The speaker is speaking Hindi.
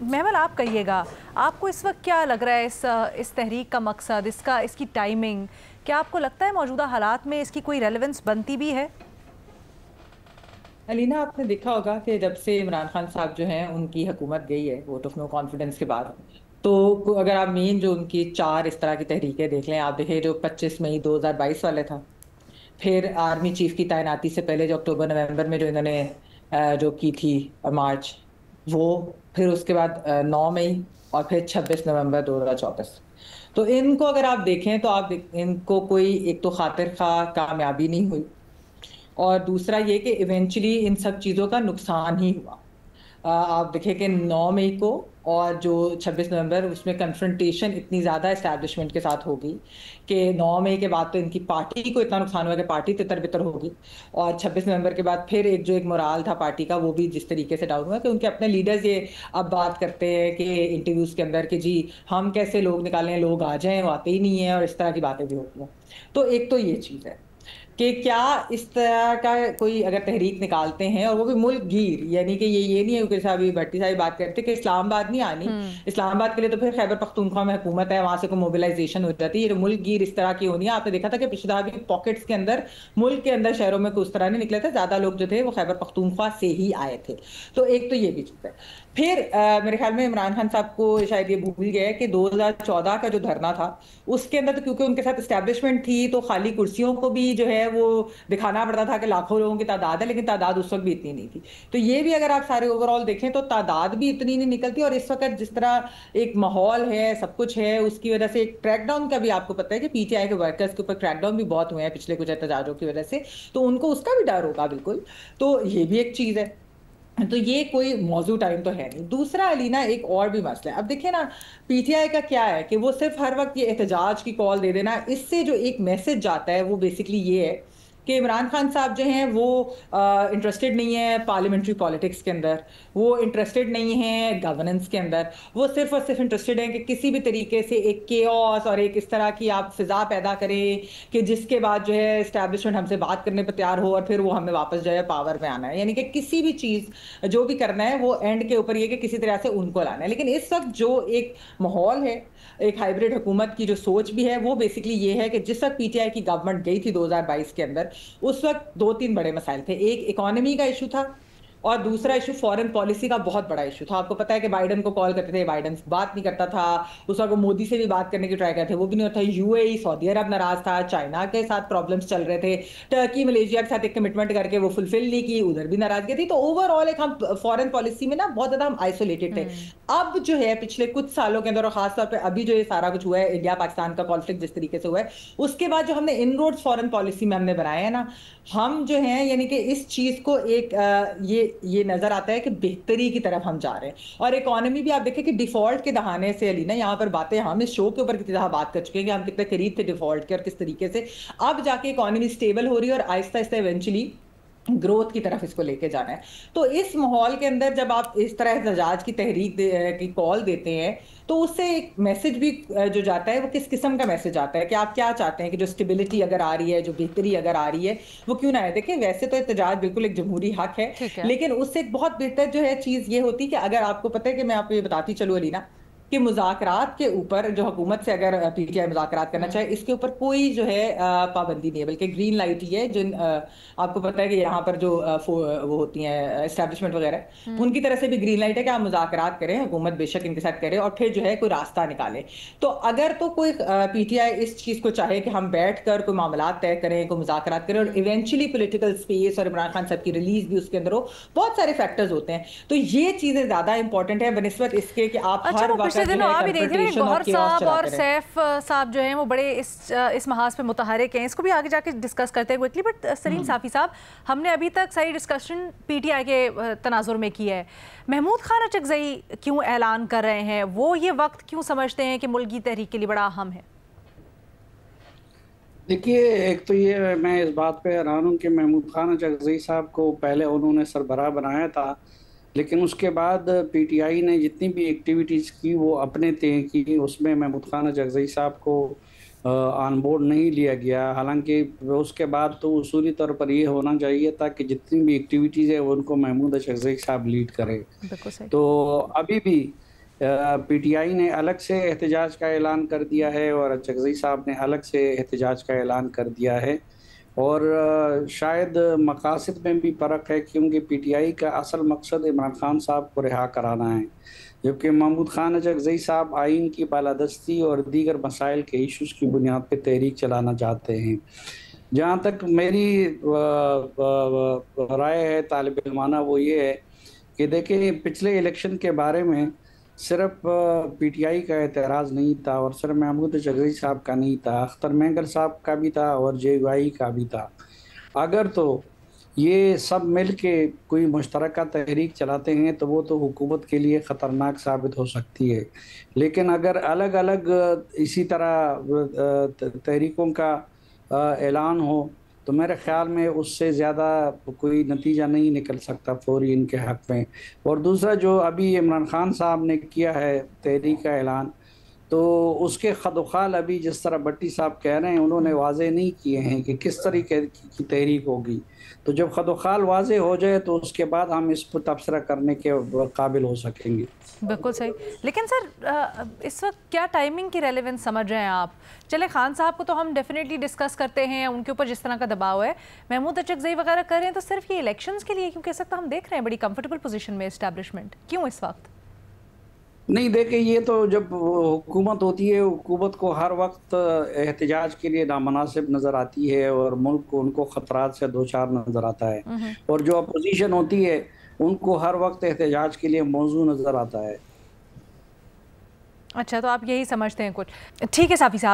महमल आप कहिएगा, आपको इस वक्त क्या लग रहा है इस तहरीक का मकसद, इसकी टाइमिंग, क्या आपको लगता है मौजूदा हालात में इसकी कोई रेलेवेंस बनती भी है? अलीना, आपने देखा होगा कि जब से इमरान खान साहब जो हैं उनकी हुकूमत गई है वोट ऑफ नो कॉन्फिडेंस के बाद, तो अगर आप मेन जो उनकी चार इस तरह की तहरीकें देख लें, आप देखें जो 25 मई 2022 वाले था, फिर आर्मी चीफ की तैनाती से पहले जो अक्टूबर नवंबर में जो इन्होंने जो की थी मार्च, वो, फिर उसके बाद 9 मई, और फिर 26 नवंबर 2024। तो इनको अगर आप देखें तो इनको कोई एक तो खातिर खा कामयाबी नहीं हुई, और दूसरा ये कि इवेंचुअली इन सब चीज़ों का नुकसान ही हुआ। आप देखें कि 9 मई को और जो 26 नवंबर, उसमें कन्फ्रंटेशन इतनी ज़्यादा इस्टेब्लिशमेंट के साथ होगी कि 9 मई के बाद तो इनकी पार्टी को इतना नुकसान हुआ कि पार्टी तितर बितर होगी, और 26 नवंबर के बाद फिर एक मोराल था पार्टी का, वो भी जिस तरीके से डाउन हुआ कि उनके अपने लीडर्स ये अब बात करते हैं कि इंटरव्यूज़ के अंदर कि जी हम कैसे लोग निकालें, लोग आ जाएं, वो आते ही नहीं है, और इस तरह की बातें भी होती हैं। तो एक तो ये चीज़ है कि क्या इस तरह का कोई अगर तहरीक निकालते हैं, और वो भी मुल्क गिर, यानी कि ये नहीं है कि साहब भट्टी साहब बात करते कि इस्लामाबाद नहीं आनी, इस्लामाबाद के लिए तो फिर खैबर पख्तूनख्वा में हुकूमत है, वहां से कोई मोबिलाइजेशन हो जाती है, ये मुल्क गिर इस तरह की होनी है। आपने देखा था कि पिछले दफा भी पॉकेट्स के अंदर, मुल्क के अंदर शहरों में उस तरह नहीं निकले थे, ज्यादा लोग जो थे वो खैबर पख्तूनख्वा से ही आए थे। तो एक तो ये भी चीज है। फिर मेरे ख्याल में इमरान खान साहब को शायद ये भूल गए कि 2014 का जो धरना था, उसके अंदर तो क्योंकि उनके साथ इस्टेब्लिशमेंट थी, तो खाली कुर्सियों को भी जो है वो दिखाना पड़ता था कि लाखों लोगों की तादाद है, लेकिन तादाद उस वक्त भी इतनी नहीं थी। तो ये भी अगर आप सारे ओवरऑल देखें तो तादाद भी इतनी नहीं निकलती, और इस वक्त जिस तरह एक माहौल है, सब कुछ है, उसकी वजह से एक क्रैकडाउन का भी आपको पता है कि पीटीआई के वर्कर्स के ऊपर क्रैकडाउन भी बहुत हुए हैं पिछले कुछ एहतजाजों की वजह से, तो उनको उसका भी डर होगा बिल्कुल। तो ये भी एक चीज है। तो ये कोई मौजू टाइम तो है नहीं। दूसरा अलीना, एक और भी मसला है। अब देखिए ना, पीटीआई का क्या है कि वो सिर्फ हर वक्त ये एहतजाज की कॉल दे देना, इससे जो एक मैसेज जाता है वो बेसिकली ये है कि इमरान खान साहब जो हैं वो इंटरेस्टेड नहीं है पार्लियामेंट्री पॉलिटिक्स के अंदर, वो इंटरेस्टेड नहीं है गवर्नेंस के अंदर, वो सिर्फ और सिर्फ इंटरेस्टेड हैं कि किसी भी तरीके से एक केओस और एक इस तरह की आप फिजा पैदा करें कि जिसके बाद जो है इस्टेब्लिशमेंट हमसे बात करने पर तैयार हो, और फिर वो हमें वापस जो है पावर में आना है। यानी कि किसी भी चीज़ जो भी करना है वो एंड के ऊपर ये कि किसी तरह से उनको लाना है। लेकिन इस वक्त जो एक माहौल है, एक हाइब्रिड हुकूमत की जो सोच भी है, वो बेसिकली ये है कि जिस वक्त पीटीआई की गवर्नमेंट गई थी 2022 के अंदर, उस वक्त दो तीन बड़े मसाइल थे। एक इकोनॉमी का इशू था, और दूसरा इशू फॉरेन पॉलिसी का बहुत बड़ा इशू था। आपको पता है कि बाइडन को कॉल करते थे, बाइडन बात नहीं करता था। उस वक्त मोदी से भी बात करने की ट्राई करते थे, वो भी नहीं होता। यूएई, सऊदी अरब नाराज था, चाइना के साथ प्रॉब्लम्स चल रहे थे, टर्की मलेशिया के साथ एक कमिटमेंट करके वो फुलफिल नहीं की, उधर भी नाराजगी थी। तो ओवरऑल एक हम फॉरेन पॉलिसी में ना बहुत ज्यादा हम आइसोलेटेड थे। अब जो है पिछले कुछ सालों के अंदर, और खासतौर पर अभी जो ये सारा कुछ हुआ है, इंडिया पाकिस्तान का कॉन्फ्लिक्ट जिस तरीके से हुआ है, उसके बाद जो हमने इनरोड्स फॉरेन पॉलिसी में हमने बनाए हैं ना, हम जो हैं यानी कि इस चीज को एक ये नजर आता है कि बेहतरी की तरफ हम जा रहे हैं। और इकोनॉमी भी आप देखें कि डिफॉल्ट के दहाने से, अली ना यहाँ पर बातें हम इस शो के ऊपर कितनी बात कर चुके हैं कि हम कितने करीब थे डिफॉल्ट के, और किस तरीके से अब जाके इकोनॉमी स्टेबल हो रही है, और आहिस्ता आहिस्ता इवेंचुअली ग्रोथ की तरफ इसको लेके जाना है। तो इस माहौल के अंदर जब आप इस तरह एहतजाज की तहरीक की कॉल देते हैं, तो उससे एक मैसेज भी जो जाता है, वो किस किस्म का मैसेज आता है कि आप क्या चाहते हैं कि जो स्टेबिलिटी अगर आ रही है, जो बेहतरी अगर आ रही है, वो क्यों ना है। देखिए, वैसे तो एहतजाज बिल्कुल एक जमहूरी हक है, ठीक है। लेकिन उससे एक बहुत बेहतर जो है चीज़ ये होती है कि अगर आपको पता है कि मैं आपको ये बताती चलूँ अलीना, कि मुज़ाकरात के ऊपर जो हुकूमत से अगर पीटीआई मुज़ाकरात करना चाहे, इसके ऊपर कोई जो है पाबंदी नहीं है, बल्कि ग्रीन लाइट ही है। जिन आपको पता है कि यहाँ पर जो वो होती हैं एस्टेब्लिशमेंट वगैरह, उनकी तरफ से भी ग्रीन लाइट है कि आप मुज़ाकरात करें, हुकूमत बेशक इनके साथ करे, और फिर जो है कोई रास्ता निकाले। तो अगर तो कोई पीटीआई इस चीज़ को चाहे कि हम बैठ कर कोई मामला तय करें, कोई मुज़ाकरात करें, और इवेंचुअली पोलिटिकल स्पेस और इमरान खान साहब की रिलीज भी उसके अंदर हो, बहुत सारे फैक्टर्स होते हैं। तो ये चीज़ें ज़्यादा इंपॉर्टेंट है बनस्बत इसके कि आप अच्छा, हर वो वक्त पिछले जो दिनों है आ भी रही थी ना, कन्फ्रंटेशन और गौहर केओस साहब और चलाते रहे। सैफ साहब जो हैं वो बड़े इस महाज पे मुतहरिक हैं। इसको भी आगे जाके डिस्कस करते हैं क्विकली। बट सलीम साफी साहब, हमने अभी तक सारी डिस्कशन पीटीआई के तनाजुर में की है। महमूद खान अचकजई क्यों ऐलान कर रहे हैं? वो ये वक्त क्यों समझते हैं कि मुल्क की तहरीक के लिए बड़ा अहम है? देखिए, एक तो ये मैं इस बात पे हैरान हूँ कि महमूद खान अचकज़ई साहब को पहले उन्होंने सरबराह बनाया था, लेकिन उसके बाद पीटीआई ने जितनी भी एक्टिविटीज़ की वो अपने तय की, उसमें महमूद खान अचकज़ई साहब को ऑन बोर्ड नहीं लिया गया। हालांकि उसके बाद तो उसूली तौर पर ये होना चाहिए था कि जितनी भी एक्टिविटीज़ है उनको महमूद अचकज़ई साहब लीड करें। बिल्कुल सही। तो अभी भी पीटीआई ने अलग से एहतजाज का ऐलान कर दिया है और चकज़ई साहब ने अलग से एहतजाज का ऐलान कर दिया है। और शायद मकासद में भी फ़र्क है, क्योंकि पीटीआई का असल मकसद इमरान खान साहब को रिहा कराना है, जबकि महमूद खान चकज़ई साहब आइन की बालादस्ती और दीगर मसाइल के इशूज़ की बुनियाद पर तहरीक चलाना चाहते हैं। जहाँ तक मेरी राय है तालिब इल्माना, वो ये है कि देखिए, पिछले इलेक्शन के बारे में सिर्फ पीटीआई का एतराज़ नहीं था और सिर्फ महमूद चकज़ई साहब का नहीं था, अख्तर मेंगल साहब का भी था और जेयूआई का भी था। अगर तो ये सब मिल के कोई मुश्तरका तहरीक चलाते हैं तो वो तो हुकूमत के लिए ख़तरनाक साबित हो सकती है, लेकिन अगर अलग अलग इसी तरह तहरीकों का ऐलान हो तो मेरे ख़्याल में उससे ज़्यादा कोई नतीजा नहीं निकल सकता फौरी इनके हक़ में। और दूसरा, जो अभी इमरान खान साहब ने किया है तहरीक का ऐलान, तो उसके खदोखाल अभी जिस तरह भट्टी साहब कह रहे हैं, उन्होंने वाजे नहीं किए हैं कि किस तरीके की तहरीक होगी। तो जब खदोखाल वाजे हो जाए तो उसके बाद हम इस पर तबसरा करने के काबिल हो सकेंगे। बिल्कुल सही। लेकिन सर, इस वक्त क्या टाइमिंग की रेलेवेंस समझ रहे हैं आप? चले, खान साहब को तो हम डेफिनेटली डिस्कस करते हैं, उनके ऊपर जिस तरह का दबाव है, महमूद चकज़ई वगैरह कर रहे हैं, तो सिर्फ ये इलेक्शंस के लिए? क्योंकि इस वक्त हम देख रहे हैं बड़ी कंफर्टेबल पोजीशन में एस्टैब्लिशमेंट, क्यों इस वक्त? नहीं, देखिए, ये तो जब हुकूमत होती है, हुकूमत को हर वक्त एहतजाज के लिए नामनासिब नज़र आती है और मुल्क को उनको ख़तरात से दो चार नज़र आता है, और जो अपोजिशन होती है उनको हर वक्त एहतजाज के लिए मौजू नज़र आता है। अच्छा, तो आप यही समझते हैं कुछ। ठीक है साफ़ी साहब।